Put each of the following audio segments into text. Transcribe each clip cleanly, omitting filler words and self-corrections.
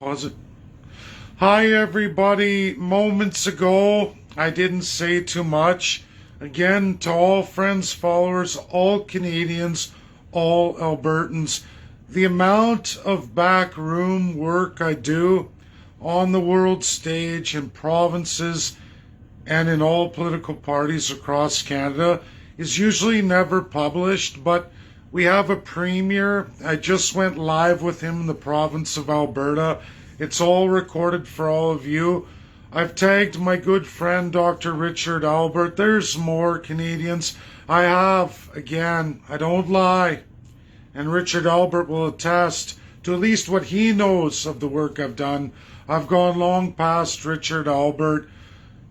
Pause it. Hi, everybody. Moments ago, I didn't say too much. Again, to all friends, followers, all Canadians, all Albertans, the amount of backroom work I do on the world stage in provinces and in all political parties across Canada is usually never published, but we have a premier. I just went live with him in the province of Alberta. It's all recorded for all of you. I've tagged my good friend Dr. Richard Albert. There's more Canadians. I have, again, I don't lie. And Richard Albert will attest to at least what he knows of the work I've done. I've gone long past Richard Albert.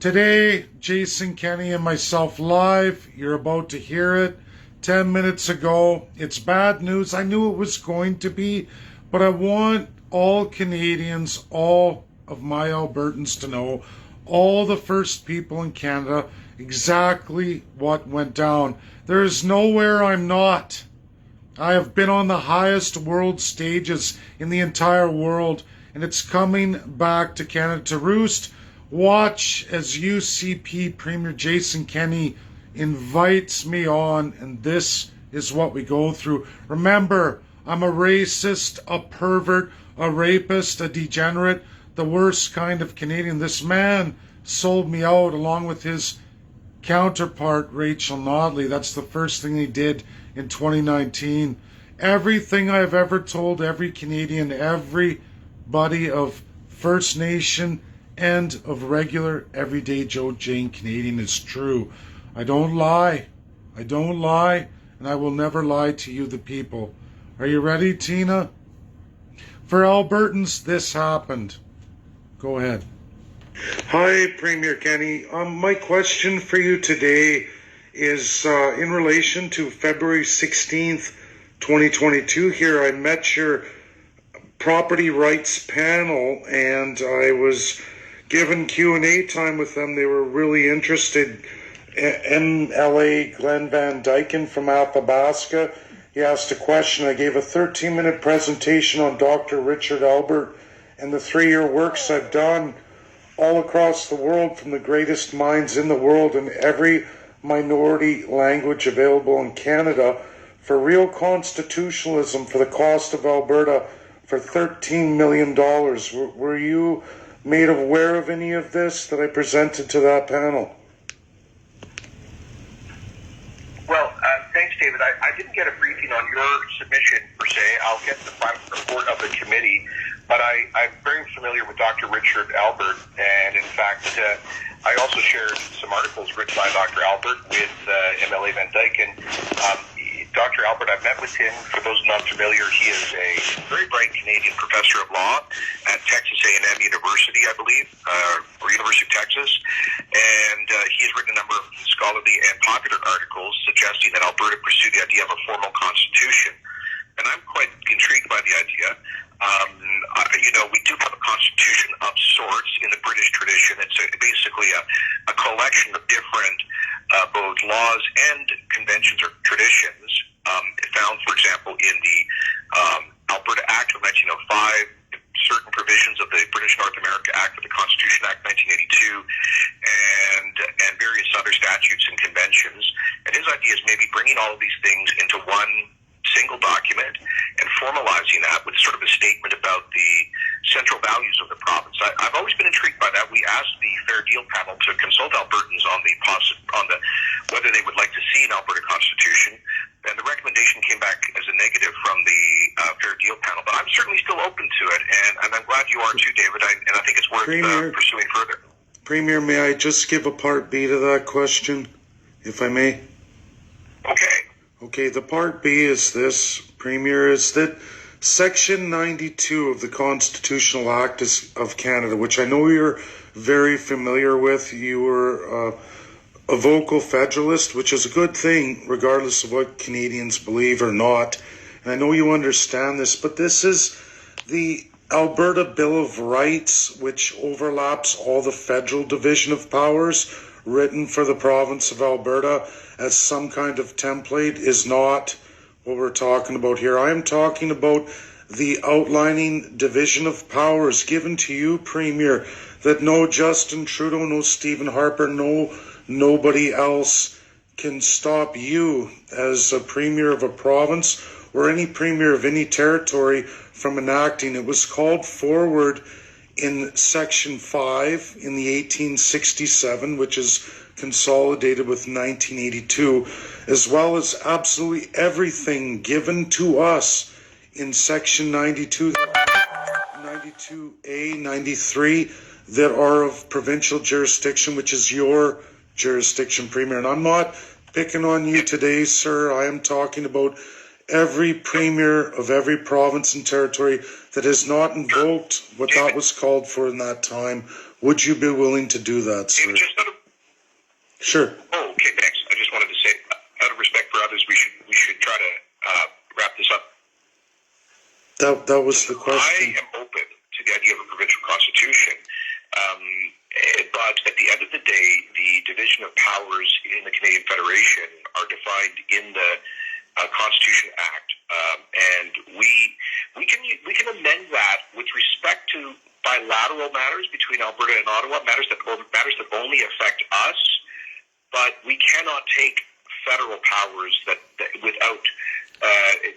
Today, Jason Kenney and myself live. You're about to hear it. 10 minutes ago. It's bad news. I knew it was going to be, but I want all Canadians, all of my Albertans to know, all the first people in Canada, exactly what went down. There is nowhere I'm not. I have been on the highest world stages in the entire world, and it's coming back to Canada to roost. Watch as UCP Premier Jason Kenney invites me on, and this is what we go through. Remember, I'm a racist, a pervert, a rapist, a degenerate, the worst kind of Canadian. This man sold me out along with his counterpart, Rachel Notley. That's the first thing he did in 2019. Everything I've ever told every Canadian, everybody of First Nation and of regular, everyday Joe Jane Canadian is true. I don't lie. I don't lie, and I will never lie to you, the people. Are you ready, Tina? For Albertans, this happened. Go ahead. Hi, Premier Kenney. My question for you today is in relation to February 16th, 2022. Here, I met your property rights panel, and I was given Q&A time with them. They were really interested. MLA Glenn Van Dyken from Athabasca. He asked a question. I gave a 13-minute presentation on Dr. Richard Albert and the 3-year works I've done all across the world, from the greatest minds in the world in every minority language available in Canada, for real constitutionalism for the cost of Alberta for $13 million. Were you made aware of any of this that I presented to that panel? Well, thanks, David. I didn't get a briefing on your submission, per se. I'll get the final report of the committee, but I'm very familiar with Dr. Richard Albert, and in fact, I also shared some articles written by Dr. Albert with MLA Van Dyken. Dr. Albert, I've met with him. For those not familiar, he is a very bright Canadian professor of law at Texas A&M University, I believe, or University of Texas. And he has written a number of scholarly and popular articles suggesting that Alberta pursue the idea of a formal constitution. And I'm quite intrigued by the idea. We do have a constitution of sorts in the British tradition. It's basically a collection of different both laws and conventions or traditions found, for example, in the Alberta Act of 1905, certain provisions of the British North America Act of the Constitution Act 1982, and various other statutes and conventions. And his idea is maybe bringing all of these things into one single document and formalizing that with sort of a statement about the central values of the province. I've always been intrigued by that. We asked the Fair Deal panel to consult Albertans on the whether they would like to see an Alberta Constitution, and the recommendation came back as a negative from the Fair Deal panel. But I'm certainly still open to it, and I'm glad you are too, David. And I think it's worth pursuing further. Premier, may I just give a part B to that question, if I may? Okay. Okay, the part B is this, Premier, is that Section 92 of the Constitutional Act of Canada, which I know you're very familiar with. You were a vocal federalist, which is a good thing, regardless of what Canadians believe or not. And I know you understand this, but this is the Alberta Bill of Rights, which overlaps all the federal division of powers, written for the province of Alberta as some kind of template, is not what we're talking about here. I am talking about the outlining division of powers given to you, Premier, that no Justin Trudeau, no Stephen Harper, nobody else can stop you as a Premier of a province or any Premier of any territory from enacting. It was called forward in Section 5 in the 1867, which is consolidated with 1982, as well as absolutely everything given to us in Section 92A, 93 that are of provincial jurisdiction, which is your jurisdiction, Premier. And I'm not picking on you today, sir. I am talking about every Premier of every province and territory that has not invoked what that was called for in that time. Would you be willing to do that, sir? Sure. Oh, okay, thanks. I just wanted to say, out of respect for others, we should try to wrap this up. That was the question. I am open to the idea of a provincial constitution, but at the end of the day, the division of powers in the Canadian Federation are defined in the Constitution Act, and we can amend that with respect to bilateral matters between Alberta and Ottawa, matters that only affect us. But we cannot take federal powers that without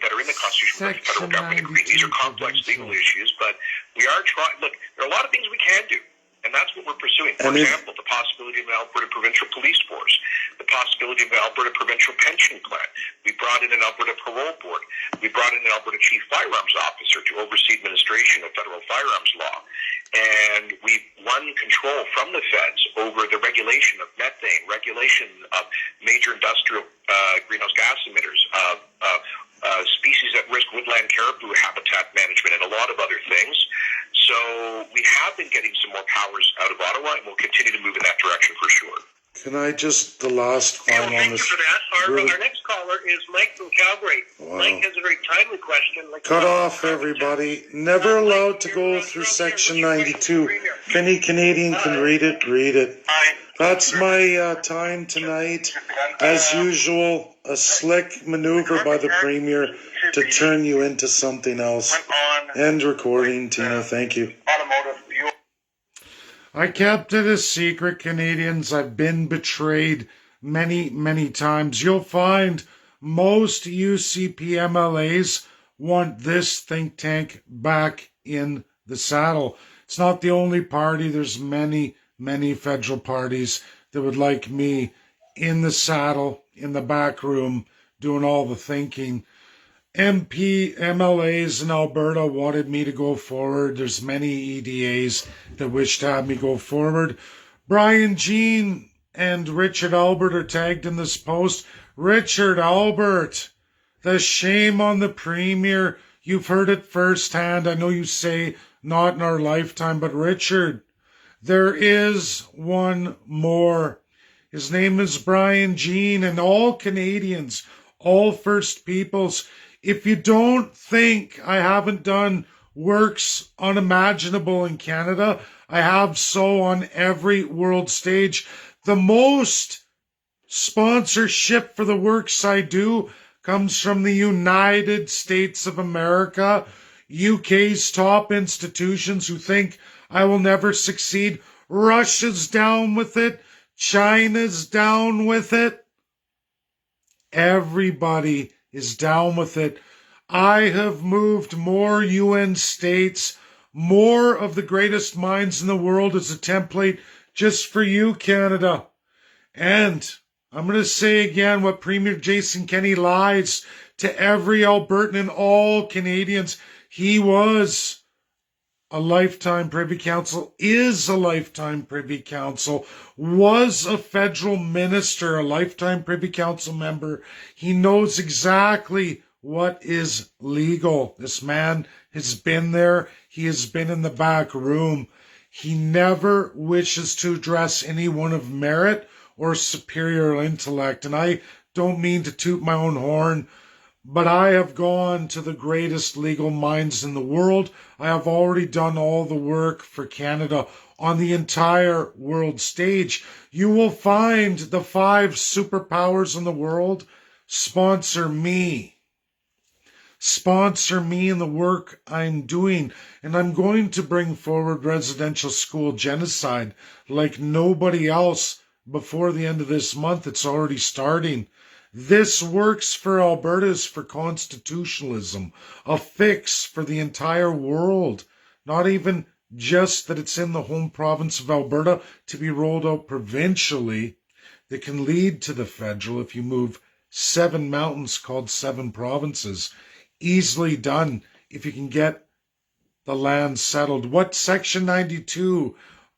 that are in the Constitution for the federal government agreement. These are complex legal issues, but we are trying. Look, there are a lot of things we can do, and that's what we're pursuing. For example, the possibility of an Alberta Provincial Police Force, the possibility of an Alberta Provincial Pension Plan. We brought in an Alberta Parole Board. We brought in an Alberta Chief Firearms Officer to oversee administration of federal firearms law. And we won control from the feds over the regulation of methane, regulation of major industrial greenhouse gas emitters, species at risk woodland caribou habitat management, and a lot of other things. So we have been getting some more powers out of Ottawa, and we'll continue to move in that direction for sure. Can I just, the last final on this? Thank you for that. Our next caller is Mike from Calgary. Wow. Mike has a very timely question. Cut off, everybody. Never allowed to go through Section 92. If any Canadian can read it, read it. That's my time tonight. As usual, a slick maneuver by the Premier to turn you into something else. End recording, Tina. Thank you. I kept it a secret, Canadians. I've been betrayed many, many times. You'll find most UCP MLAs want this think tank back in the saddle. It's not the only party. There's many, many federal parties that would like me in the saddle, in the back room, doing all the thinking. MLAs in Alberta wanted me to go forward. There's many EDAs that wish to have me go forward. Brian Jean and Richard Albert are tagged in this post. Richard Albert, the shame on the Premier. You've heard it firsthand. I know you say not in our lifetime, but Richard, there is one more. His name is Brian Jean, and all Canadians, all First Peoples, if you don't think I haven't done works unimaginable in Canada, I have so on every world stage. The most sponsorship for the works I do comes from the United States of America, UK's top institutions who think I will never succeed. Russia's down with it. China's down with it. Everybody is down with it. I have moved more UN states, more of the greatest minds in the world as a template just for you, Canada. And I'm going to say again what Premier Jason Kenney lies to every Albertan and all Canadians. He was a lifetime Privy Council, is a lifetime Privy Council, was a federal minister, a lifetime Privy Council member. He knows exactly what is legal. This man has been there. He has been in the back room. He never wishes to address anyone of merit or superior intellect. And I don't mean to toot my own horn, but I have gone to the greatest legal minds in the world. I have already done all the work for Canada on the entire world stage. You will find the 5 superpowers in the world sponsor me. sponsor me in the work I'm doing, and I'm going to bring forward residential school genocide like nobody else before the end of this month. It's already starting. This works for Alberta's for constitutionalism, a fix for the entire world, not even just that it's in the home province of Alberta, to be rolled out provincially that can lead to the federal if you move 7 mountains called 7 provinces. Easily done if you can get the land settled. What Section 92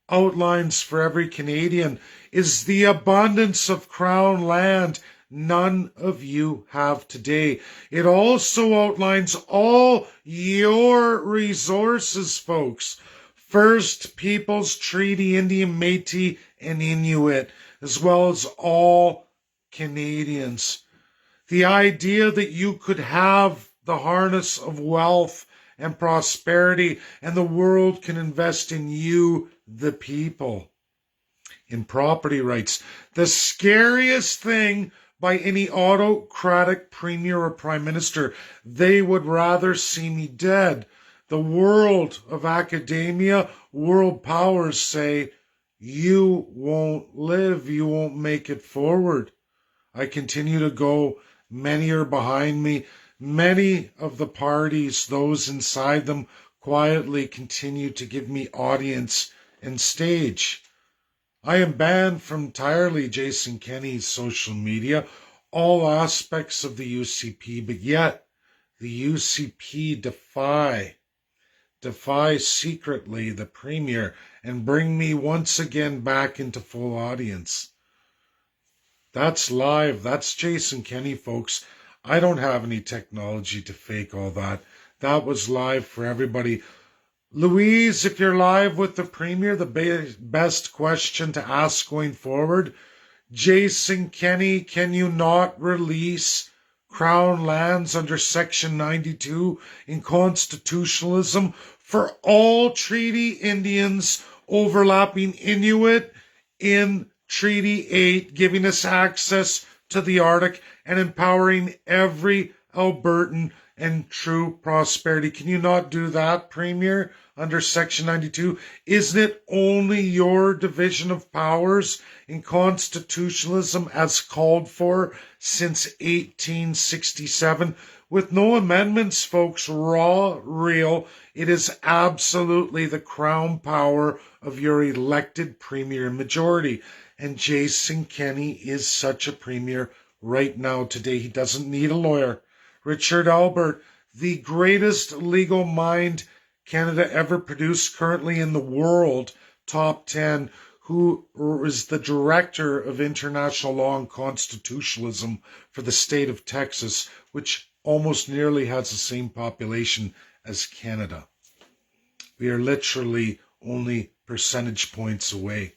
outlines for every Canadian is the abundance of Crown land none of you have today. It also outlines all your resources, folks. First Peoples Treaty, Indian, Métis, and Inuit, as well as all Canadians. The idea that you could have the harness of wealth and prosperity and the world can invest in you, the people, in property rights. The scariest thing by any autocratic premier or prime minister, they would rather see me dead. The world of academia, world powers say, you won't live, you won't make it forward. I continue to go, many are behind me. Many of the parties, those inside them, quietly continue to give me audience and stage. I am banned from entirely Jason Kenney's social media, all aspects of the UCP, but yet the UCP defy secretly the premier and bring me once again back into full audience. That's live. That's Jason Kenney, folks. I don't have any technology to fake all that. That was live for everybody. Louise, if you're live with the premier, the best question to ask going forward, Jason Kenney, can you not release Crown lands under Section 92 in constitutionalism for all Treaty Indians overlapping Inuit in Treaty 8, giving us access to the Arctic and empowering every Albertan and true prosperity? Can you not do that, Premier, under Section 92? Isn't it only your division of powers in constitutionalism as called for since 1867? With no amendments, folks, raw, real, it is absolutely the crown power of your elected Premier majority. And Jason Kenney is such a Premier right now today. He doesn't need a lawyer. Richard Albert, the greatest legal mind Canada ever produced, currently in the world top 10, who is the director of international law and constitutionalism for the state of Texas, which almost nearly has the same population as Canada. We are literally only percentage points away.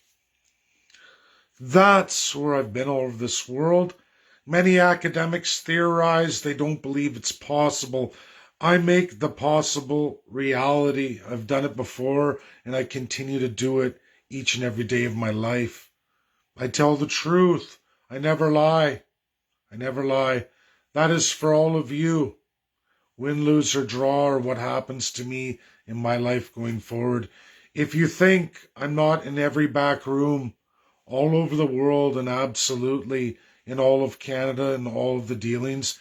That's where I've been all over this world. Many academics theorize, they don't believe it's possible. I make the possible reality. I've done it before, and I continue to do it each and every day of my life. I tell the truth. I never lie. I never lie. That is for all of you. Win, lose, or draw, or what happens to me in my life going forward. If you think I'm not in every back room, all over the world and absolutely in all of Canada and all of the dealings,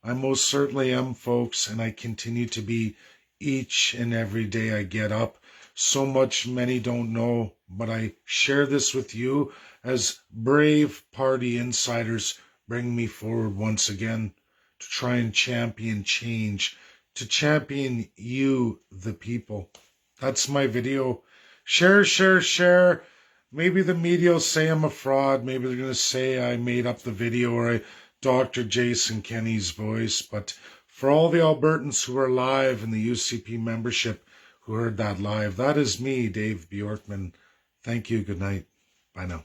I most certainly am, folks, and I continue to be each and every day I get up. So much many don't know, but I share this with you as brave party insiders bring me forward once again to try and champion change, to champion you, the people. That's my video. Share, share, share. Maybe the media will say I'm a fraud. Maybe they're going to say I made up the video or I doctored Jason Kenney's voice. But for all the Albertans who are live in the UCP membership who heard that live, that is me, Dave Bjorkman. Thank you. Good night. Bye now.